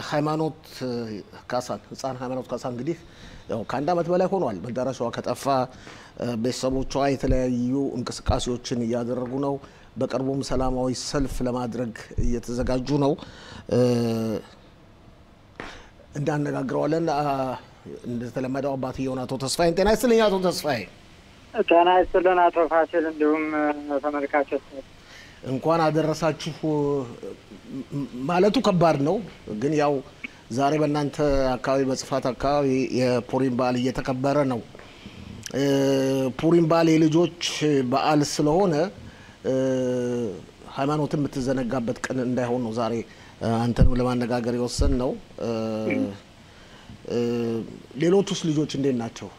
ሃይማኖት ካሳን ህፃን ሃይማኖት ካሳ እንግዲህ ያው ከአንድ አመት በላይ ሆኗል መዳረሻዋ ከጠፋ ቤተሰቦቿ የተለያዩ እንቅስቃሴዎችን እያደረጉ ነው በቅርቡም ሰላማዊ ሰልፍ ለማድረግ እየተዘጋጁ ነው እንዳነጋግረዋለን እንደተለመደው አባትየው አቶ ተስፋዬ ጤና ይስጥልኝ አቶ ተስፋዬ ጤና ይስጥልን አቶ ፋሲል እንዲሁም ተመልካቾች እንኳን አደረሳችሁ ማለቱ ከባድ ነው ግን ያው ዛሬ በእናንተ አካባቢ በጽፋት አካባቢ የፑሪም በዓል እየተከበረ ነው ፑሪም በዓል የልጆች በዓል ስለሆነ ሃይማኖትን የምትዘነጋበት ቀን እንዳይሆን ነው ዛሬ አንተንም ለማነጋገር የወሰን ነው ሌሎቹስ ልጆች እንዴት ናቸው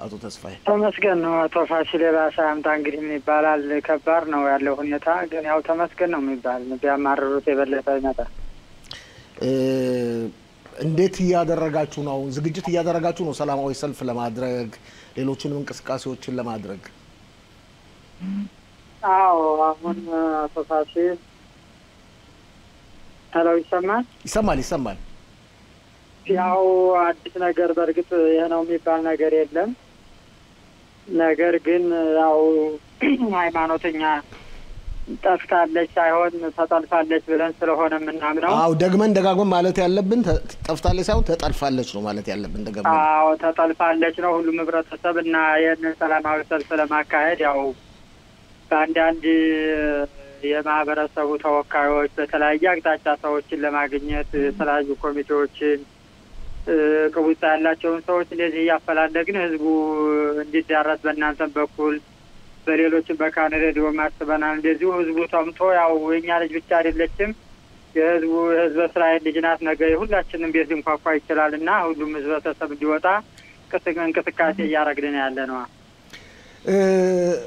አቶ ተስፋዬ ተመስገን ነው አቶ ፋሲል ራሳ አምጣ እንግዲህ ምን ይባላል ከባድ ነው ያለው ሁኔታ ግን ያው ተመስገን ነው የሚባል ቢያማርሩት የበለጠ ይመጣል እንዴት ያደረጋችሁ ነው ዝግጅት ያደረጋችሁ ነው ሰላማዊ ሰልፍ ለማድረግ ሌሎችንም እንቅስቃሴዎችን ለማድረግ አዎ አሁን አቶ ፋሲል ሄሎ ይሰማል ያው አዲስ ነገር በርግጥ ይሄ ነው የሚባል ነገር የለም ነገር ግን ያው ሃይማኖተኛ ጠፍታለች ሳይሆን ተጠልፋለች ብለን ስለሆነ ምናምነው አው ደግመን ደጋግመን ማለት ያለብን ጠፍታለች ሳይሆን ተጠልፋለች ነው ማለት ያለብን ደጋግመን አው ተጠልፋለች ነው ሁሉም ህብረተሰብና የነ ሰላማዊ ሰልፍ ለማካሄድ ያው በአንዳንድ የማህበረሰቡ ተወካዮች በተለያየ አቅጣጫ ሰዎችን ለማግኘት የተለያዩ ኮሚቴዎችን ከውስጥ ያላቸውን ሰዎች እንደዚህ ያፈላልግን ህዝቡ እንዲዳረስ በእናንተም በኩል በሌሎችም በካን ሬዲዮ ማስበናል እንደዚሁ ህዝቡ ሰምቶ ያው የኛ ልጅ ብቻ አይደለችም የህዝቡ ህዝብ እስራኤል ልጅ ናት ነገ ሁላችንም ቤት እንኳኳ ይችላልና ሁሉም ህዝበተሰብ እንዲወጣ እንቅስቃሴ እያደረግን ያለ ነው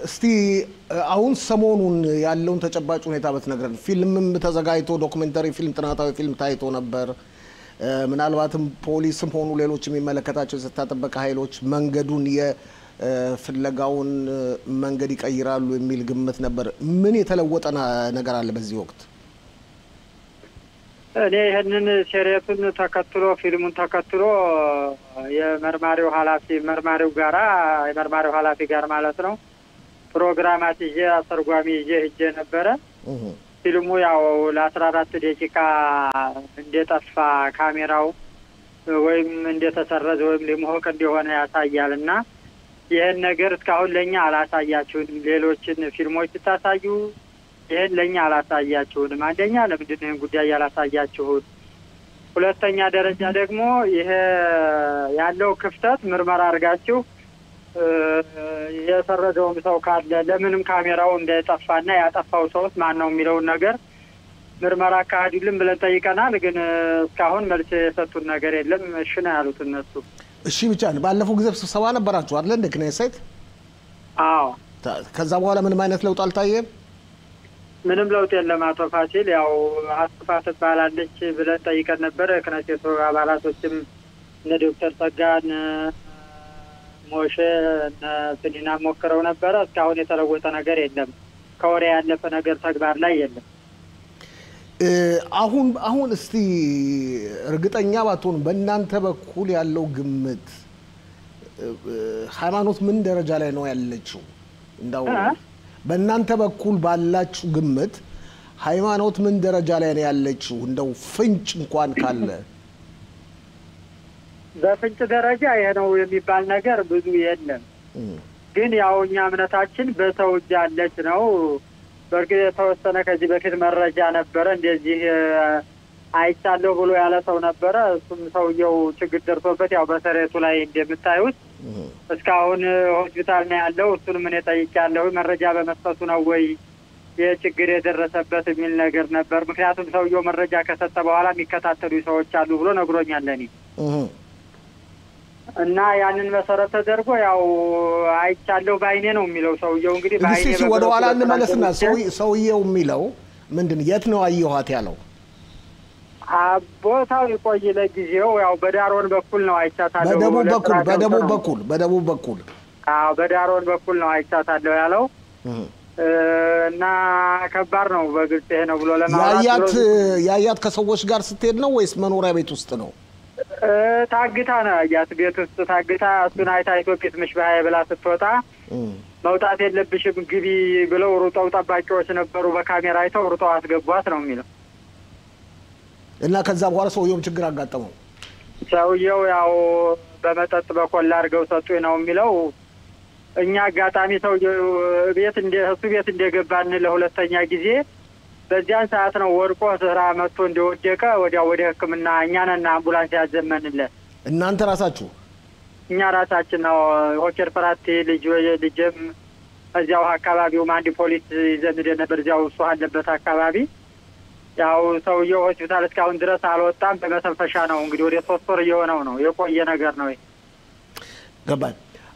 እስቲ አሁን ሰሞኑን ያለውን ተጨባጭ ሁኔታ በትነግረን ፊልምም ተዘጋጅቶ ዶክመንታሪ ፊልም ጥናታዊ ፊልም ታይቶ ነበር ምናልባትም ፖሊስም ሆኑ ሌሎች የሚመለከታቸው የጸጥታ ኃይሎች መንገዱን የፍለጋውን መንገድ ይቀይራሉ የሚል ግምት ነበር ምን የተለወጠ ነገር አለ በዚህ ወቅት እኔ ይሄንን ሴሪየቱን ተከትሎ ፊልሙን ተከትሎ የመርማሪው ኃላፊ ጋር ማለት ነው ፕሮግራማት ይዤ አስተርጓሚ ይዤ ሄጄ ነበረ ፊልሙ ያው ለ14 ደቂቃ እንደጠፋ ካሜራው ወይም እንደተሰረዘ ወይም ሊሞቅ እንደሆነ ያሳያልና ይሄን ነገር እስካሁን ለኛ አላሳያችሁንም ሌሎችን ፊልሞች ታሳዩ ይሄን ለኛ አላሳያችሁንም አንደኛ ለምንድን ነው ጉዳይ ያላሳያችሁት ሁለተኛ ደረጃ ደግሞ ይሄ ያለው ክፍተት ምርመራ አድርጋችሁ የሰረዘው ሰው ካለ ለምንም ካሜራው እንደጠፋና ያጠፋው ሰውስ ማን ነው የሚለው ነገር ምርመራ ካሄዱልን ብለን ጠይቀናል ግን እስካሁን መልስ የሰጡን ነገር የለም እሺ ነው ያሉት እነሱ እሺ ብቻ ነው ባለፈው ጊዜ ስብሰባ ነበራችሁ አይደል እንደ ክኔሴት አዎ ከዛ በኋላ ምንም አይነት ለውጥ አልታየም ምንም ለውጥ የለም አቶ ፋሲል ያው አስፋት ባላለች ብለን ጠይቀን ነበር ክኔሴቱ አባላቶችም እነ ዶክተር ጸጋን ሞሼ እና ሞክረው ነበር እስካሁን የተለወጠ ነገር የለም ከወሬ ያለፈ ነገር ተግባር ላይ የለም አሁን እስቲ እርግጠኛ ባትሆኑ በእናንተ በኩል ያለው ግምት ሃይማኖት ምን ደረጃ ላይ ነው ያለችው እንዳው በእናንተ በኩል ባላችሁ ግምት ሃይማኖት ምን ደረጃ ላይ ነው ያለችው እንደው ፍንጭ እንኳን ካለ በፍንጭ ደረጃ ይሄ ነው የሚባል ነገር ብዙ የለም ግን ያው እኛ እምነታችን በተውጅ ያለች ነው በርግጥ የተወሰነ ከዚህ በፊት መረጃ ነበረ እንደዚህ አይቻለሁ ብሎ ያለ ሰው ነበረ እሱም ሰውየው ችግር ደርሶበት ያው በሰሬቱ ላይ እንደምታዩት እስካሁን ሆስፒታል ነው ያለው እሱንም እኔ ጠይቄያለሁ መረጃ በመስጠቱ ነው ወይ የችግር የደረሰበት የሚል ነገር ነበር ምክንያቱም ሰውየው መረጃ ከሰጠ በኋላ የሚከታተሉ ሰዎች አሉ ብሎ ነግሮኛል ለኔ እና ያንን መሰረት ተደርጎ ያው አይቻለሁ ባይኔ ነው የሚለው ሰውየው እንግዲህ ባይኔ ወደ ኋላ እንመለስና ሰውየው የሚለው ምንድነው የት ነው አየኋት ያለው ቦታው ይቆይ ለጊዜው ያው በዳሮን በኩል ነው አይቻታለሁ በደቡብ በኩል አዎ በዳሮን በኩል ነው አይቻታለሁ ያለው እና ከባድ ነው በግልጽ ይሄ ነው ብሎ ለማውራት። ያያት ከሰዎች ጋር ስትሄድ ነው ወይስ መኖሪያ ቤት ውስጥ ነው? ታግታ ነው ያያት፣ ቤት ውስጥ ታግታ። እሱን አይታ ኢትዮጵያ ምሽ በሃይ ብላ ስትወጣ መውጣት የለብሽም ግቢ ብለው ሩጠው ጠባቂዎች ነበሩ፣ በካሜራ አይተው ሩጠው አስገቧት ነው የሚለው። እና ከዛ በኋላ ሰውየውም ችግር አጋጠመው። ሰውየው ያው በመጠጥ በኮላ አድርገው ሰጡኝ ነው የሚለው። እኛ አጋጣሚ ሰውየው እሱ ቤት እንደገባን ለሁለተኛ ጊዜ በዚያን ሰዓት ነው ወድቆ ስራ መጥቶ እንደወደቀ ወዲያው ወደ ሕክምና እኛ ነን አምቡላንስ ያዘመንለት። እናንተ ራሳችሁ? እኛ ራሳችን ነው። ሆኬር ፍራቴ ልጅም እዚያው አካባቢው አንድ ፖሊስ ይዘን ነበር፣ እዚያው እሱ አለበት አካባቢ። ያው ሰውየው ሆስፒታል እስካሁን ድረስ አልወጣም። በመተንፈሻ ነው እንግዲህ ወደ 3 ወር እየሆነው ነው። የቆየ ነገር ነው። ገባኝ።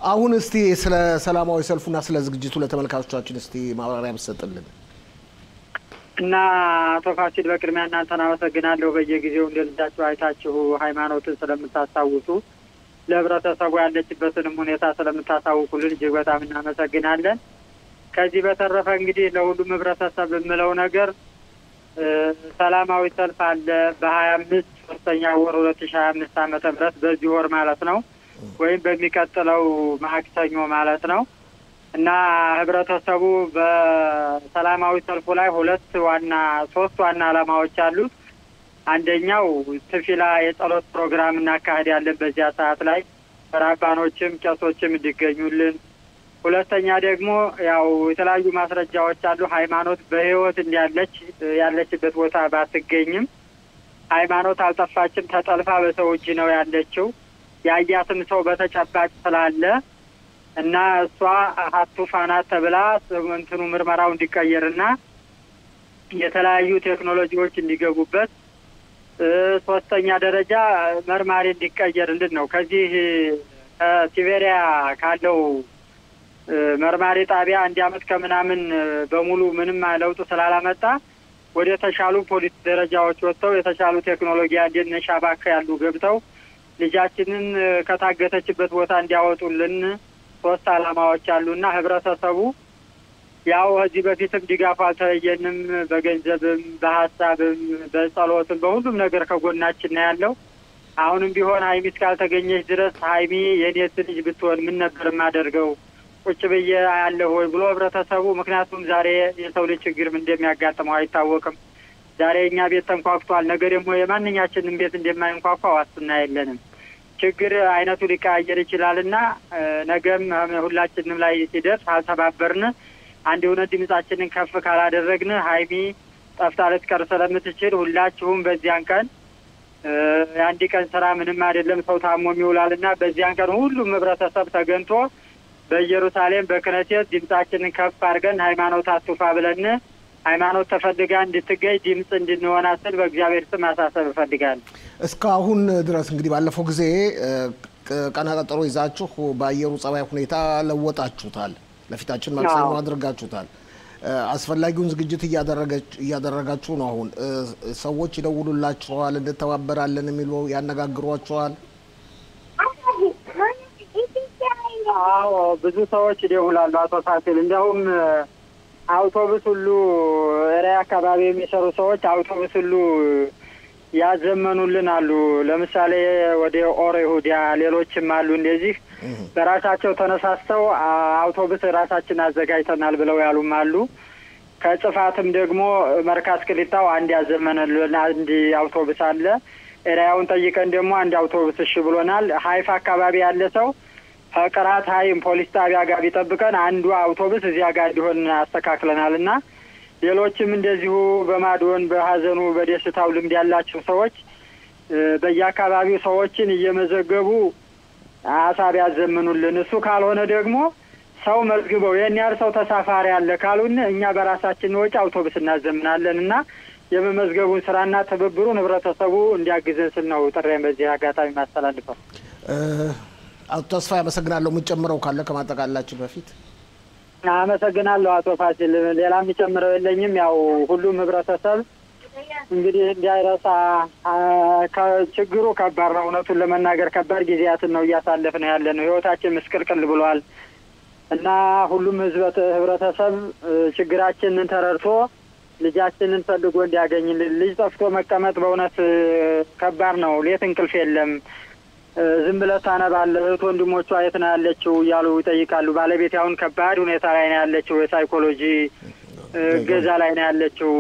አሁን እስቲ ስለ ሰላማዊ ሰልፉና ስለ ዝግጅቱ ለተመልካቾቻችን እስቲ ማብራሪያ ብትሰጥልን። እና አቶ ፋሲል በቅድሚያ እናንተን አመሰግናለሁ። በየጊዜው እንደልጃችሁ አይታችሁ ሃይማኖትን ስለምታስታውሱ ለህብረተሰቡ ያለችበትንም ሁኔታ ስለምታሳውቁልን እጅግ በጣም እናመሰግናለን። ከዚህ በተረፈ እንግዲህ ለሁሉም ህብረተሰብ የምለው ነገር ሰላማዊ ሰልፍ አለ በ25 3ኛ ወር 2025 ዓመተ ምህረት በዚህ ወር ማለት ነው፣ ወይም በሚቀጥለው ማክሰኞ ማለት ነው። እና ህብረተሰቡ በሰላማዊ ሰልፉ ላይ 3 ዋና ዓላማዎች አሉት። አንደኛው ትፊላ የጸሎት ፕሮግራም እናካሄዳለን በዚያ ሰዓት ላይ ራባኖችም ቄሶችም እንዲገኙልን። ሁለተኛ ደግሞ ያው የተለያዩ ማስረጃዎች አሉ። ሃይማኖት በህይወት ያለችበት ቦታ ባትገኝም ሃይማኖት አልጠፋችም፣ ተጠልፋ በሰው እጅ ነው ያለችው። ያያትም ሰው በተጨባጭ ስላለ እና እሷ ሀቱፋናት ተብላ ምርመራው እንዲቀየርና የተለያዩ ቴክኖሎጂዎች እንዲገቡበት፣ ሶስተኛ ደረጃ መርማሪ እንዲቀየርልን ነው። ከዚህ ከሲቤሪያ ካለው መርማሪ ጣቢያ 1 ዓመት ከምናምን በሙሉ ምንም ለውጥ ስላላመጣ ወደ ተሻሉ ፖሊስ ደረጃዎች ወጥተው የተሻሉ ቴክኖሎጂ እንደነ ሻባካ ያሉ ገብተው ልጃችንን ከታገተችበት ቦታ እንዲያወጡልን 3 ዓላማዎች አሉና ህብረተሰቡ ያው እዚህ በፊትም ድጋፍ አልተለየንም። በገንዘብም በሀሳብም በጸሎትም በሁሉም ነገር ከጎናችን ነው ያለው። አሁንም ቢሆን ሀይሚ እስካልተገኘች ድረስ ሀይሚ የኔት ልጅ ብትሆን ምን ነበር የማደርገው ቁጭ ብዬ ያለሁ ወይ ብሎ ህብረተሰቡ፣ ምክንያቱም ዛሬ የሰው ልጅ ችግር እንደሚያጋጥመው አይታወቅም። ዛሬ እኛ ቤት ተንኳኩቷል፣ ነገ ደግሞ የማንኛችንም ቤት እንደማይንኳኳ ዋስትና የለንም። ችግር አይነቱ ሊቀያየር ይችላልና ነገም ሁላችንም ላይ ሲደርስ አልተባበርን አንድ የሆነ ድምጻችንን ከፍ ካላደረግን ሀይሚ ጠፍታ ልትቀር ስለምትችል ሁላችሁም በዚያን ቀን የአንድ ቀን ስራ ምንም አይደለም፣ ሰው ታሞም ይውላልና በዚያን ቀን ሁሉም ህብረተሰብ ተገኝቶ በኢየሩሳሌም በክነሴት ድምጻችንን ከፍ አድርገን ሃይማኖት አትውፋ ብለን ሃይማኖት ተፈልጋ እንድትገኝ ድምጽ እንድንሆን ስል በእግዚአብሔር ስም ማሳሰብ እፈልጋለሁ። እስካሁን ድረስ እንግዲህ ባለፈው ጊዜ ቀነ ቀጠሮ ይዛችሁ በአየሩ ጸባይ ሁኔታ ለወጣችሁታል፣ ለፊታችን ማክሰኞ አድርጋችሁታል። አስፈላጊውን ዝግጅት እያደረጋችሁ ነው። አሁን ሰዎች ይደውሉላችኋል፣ እንተባበራለን የሚሉ ያነጋግሯችኋል? አዎ ብዙ ሰዎች ይደውላሉ አቶ ፋሲል። እንደውም አውቶቡስ ሁሉ ራያ አካባቢ የሚሰሩ ሰዎች አውቶቡስ ሁሉ ያዘመኑልን አሉ። ለምሳሌ ወደ ኦሮ ይሁዲያ ሌሎችም አሉ። እንደዚህ በራሳቸው ተነሳስተው አውቶቡስ ራሳችን አዘጋጅተናል ብለው ያሉም አሉ። ከጽፋትም ደግሞ መርካዝ ቅሊጣው አንድ ያዘመነልን አንድ አውቶቡስ አለ። ራያውን ጠይቀን ደግሞ አንድ አውቶቡስ እሺ ብሎናል። ሀይፋ አካባቢ ያለ ሰው ከቅራት ሀይም ፖሊስ ጣቢያ ጋር ቢጠብቀን አንዱ አውቶቡስ እዚያ ጋር እንዲሆን አስተካክለናልና ሌሎችም እንደዚሁ በማዶን በሀዘኑ በደስታው ልምድ ያላቸው ሰዎች በየአካባቢው ሰዎችን እየመዘገቡ ሀሳብ ያዘምኑልን። እሱ ካልሆነ ደግሞ ሰው መዝግበው ይህን ያህል ሰው ተሳፋሪ አለ ካሉን እኛ በራሳችን ወጪ አውቶቡስ እናዘምናለን እና የመመዝገቡን ስራና ትብብሩን ህብረተሰቡ እንዲያግዘን ስል ነው ጥሬን በዚህ አጋጣሚ ማስተላልፈው። አቶ ተስፋ ያመሰግናለሁ። የምጨምረው ካለ ከማጠቃላችሁ በፊት? አመሰግናለሁ አቶ ፋሲል። ሌላ የሚጨምረው የለኝም። ያው ሁሉም ህብረተሰብ እንግዲህ እንዳይረሳ፣ ችግሩ ከባድ ነው። እውነቱን ለመናገር ከባድ ጊዜያትን ነው እያሳለፍን ያለ ነው። ህይወታችን ምስቅልቅል ብሏል። እና ሁሉም ህብረተሰብ ችግራችንን ተረድቶ ልጃችንን ፈልጎ እንዲያገኝልን። ልጅ ጠፍቶ መቀመጥ በእውነት ከባድ ነው። ሌት እንቅልፍ የለም። ዝም ብለህ ታነባለህ። እህት ወንድሞቿ የት ነው ያለችው እያሉ ይጠይቃሉ። ባለቤት አሁን ከባድ ሁኔታ ላይ ነው ያለችው። የሳይኮሎጂ እገዛ ላይ ነው ያለችው።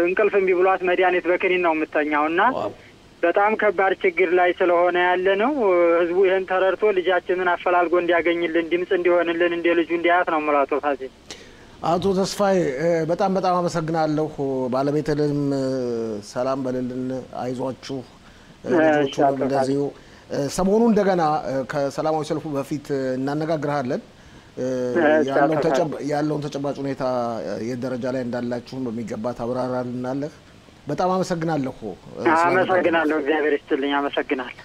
እንቅልፍ እምቢ ብሏት መድኃኒት በክኒን ነው የምተኛው እና በጣም ከባድ ችግር ላይ ስለሆነ ያለ ነው። ህዝቡ ይህን ተረድቶ ልጃችንን አፈላልጎ እንዲያገኝልን፣ ድምጽ እንዲሆንልን፣ እንደ ልጁ እንዲያት ነው ሙላቶ ታዚ። አቶ ተስፋዬ በጣም አመሰግናለሁ። ባለቤትህም ሰላም በልልን፣ አይዟችሁ፣ ልጆቹም እንደዚሁ። ሰሞኑ እንደገና ከሰላማዊ ሰልፉ በፊት እናነጋግርሃለን። ያለውን ተጨባጭ ሁኔታ የት ደረጃ ላይ እንዳላችሁም በሚገባ ታብራራልናለህ። በጣም አመሰግናለሁ። አመሰግናለሁ። እግዚአብሔር ይስጥልኝ። አመሰግናለሁ።